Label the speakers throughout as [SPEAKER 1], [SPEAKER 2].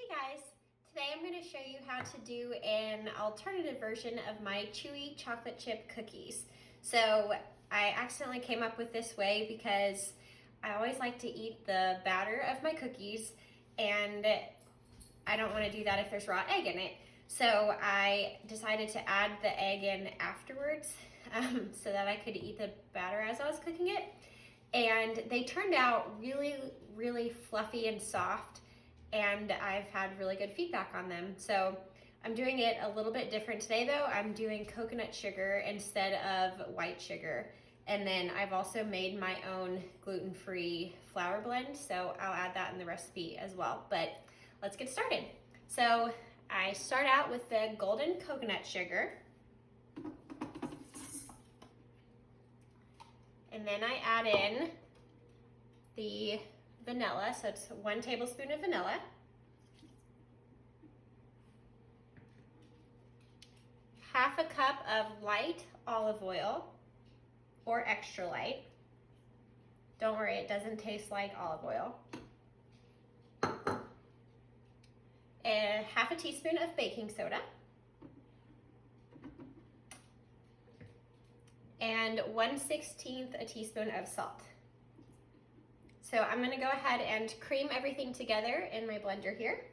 [SPEAKER 1] Hey guys, today I'm going to show you how to do an alternative version of my Chewy Chocolate Chip Cookies. So I accidentally came up with this way because I always like to eat the batter of my cookies and I don't want to do that if there's raw egg in it. So I decided to add the egg in afterwards so that I could eat the batter as I was cooking it. And they turned out really fluffy and soft, and I've had really good feedback on them. So I'm doing it a little bit different today though. I'm doing coconut sugar instead of white sugar. And then I've also made my own gluten-free flour blend, so I'll add that in the recipe as well. But let's get started. So I start out with the golden coconut sugar. And then I add in the vanilla, so it's 1 tablespoon of vanilla. Half a cup of light olive oil, or extra light. Don't worry, it doesn't taste like olive oil. And half a teaspoon of baking soda. And 1/16 a teaspoon of salt. So I'm gonna go ahead and cream everything together in my blender here.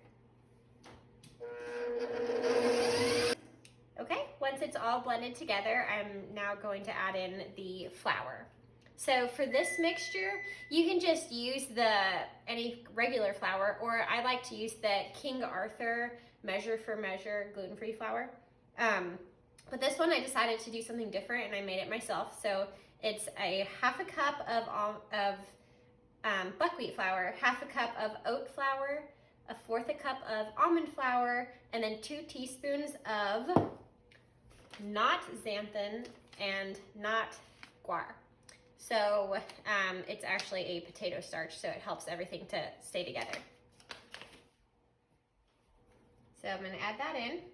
[SPEAKER 1] Okay, once it's all blended together, I'm now going to add in the flour. So for this mixture, you can just use any regular flour, or I like to use the King Arthur Measure for Measure gluten-free flour. But this one I decided to do something different and I made it myself. So it's a half a cup of buckwheat flour, half a cup of oat flour, 1/4 a cup of almond flour, and then 2 teaspoons of not xanthan and not guar. So it's actually a potato starch, so it helps everything to stay together. So I'm gonna add that in.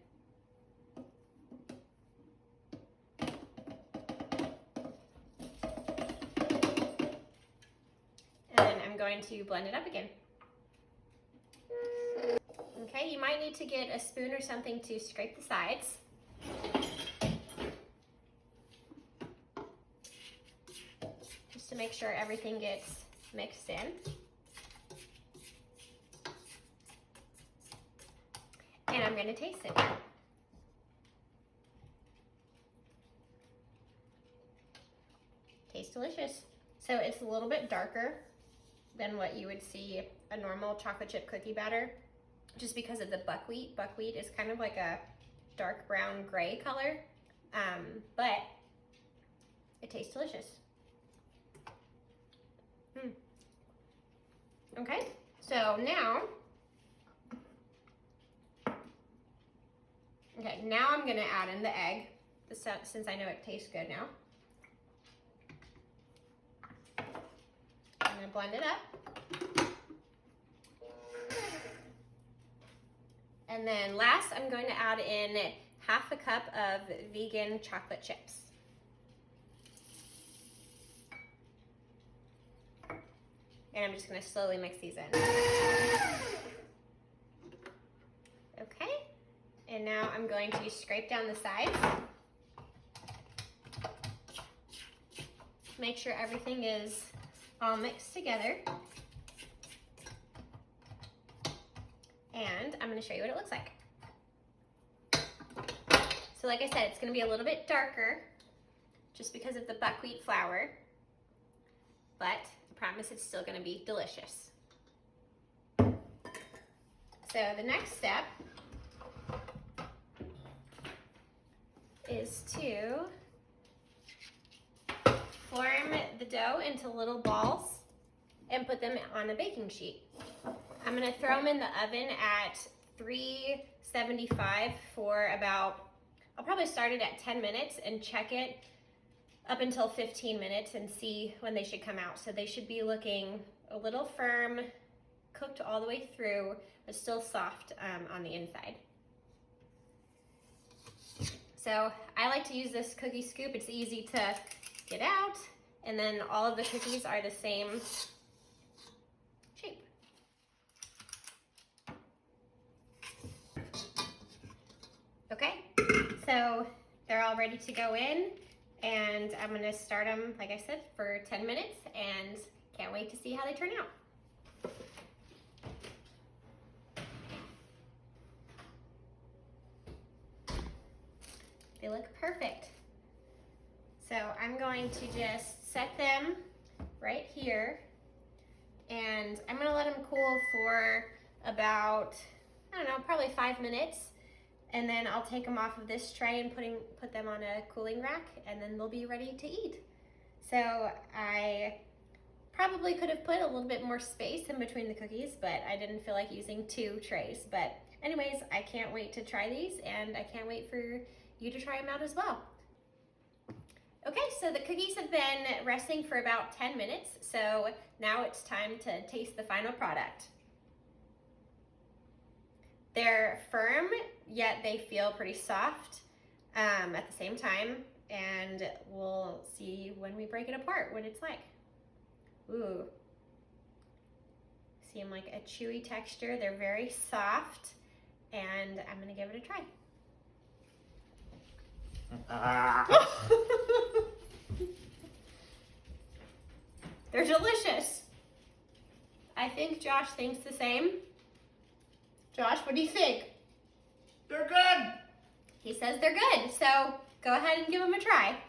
[SPEAKER 1] Going to blend it up again. Okay, you might need to get a spoon or something to scrape the sides. Just to make sure everything gets mixed in. And I'm going to taste it. Tastes delicious. So it's a little bit darker than what you would see a normal chocolate chip cookie batter, just because of the buckwheat. Buckwheat is kind of like a dark brown gray color, but it tastes delicious. Okay, so now I'm gonna add in the egg, since I know it tastes good now. I'm gonna blend it up. And then last, I'm going to add in half a cup of vegan chocolate chips. And I'm just gonna slowly mix these in. Okay, and now I'm going to scrape down the sides. Make sure everything is all mixed together. And I'm going to show you what it looks like. So like I said, it's going to be a little bit darker just because of the buckwheat flour, but I promise it's still going to be delicious. So the next step is to form the dough into little balls and put them on a baking sheet. I'm gonna throw them in the oven at 375 for about, I'll probably start it at 10 minutes and check it up until 15 minutes and see when they should come out. So they should be looking a little firm, cooked all the way through, but still soft on the inside. So I like to use this cookie scoop. It's easy to get out, and then all of the cookies are the same shape. So they're all ready to go in, and I'm gonna start them, like I said, for 10 minutes, and can't wait to see how they turn out. They look perfect. So I'm going to just set them right here, and I'm gonna let them cool for about, I don't know, probably 5 minutes. And then I'll take them off of this tray and put them on a cooling rack, and then they'll be ready to eat. So I probably could have put a little bit more space in between the cookies, but I didn't feel like using 2 trays. But anyways, I can't wait to try these, and I can't wait for you to try them out as well. Okay, so the cookies have been resting for about 10 minutes, so now it's time to taste the final product. They're firm, yet they feel pretty soft at the same time, and we'll see when we break it apart what it's like. Ooh, seem like a chewy texture. They're very soft, and I'm gonna give it a try. They're delicious. I think Josh thinks the same. Josh, what do you think?
[SPEAKER 2] They're good.
[SPEAKER 1] He says they're good, so go ahead and give them a try.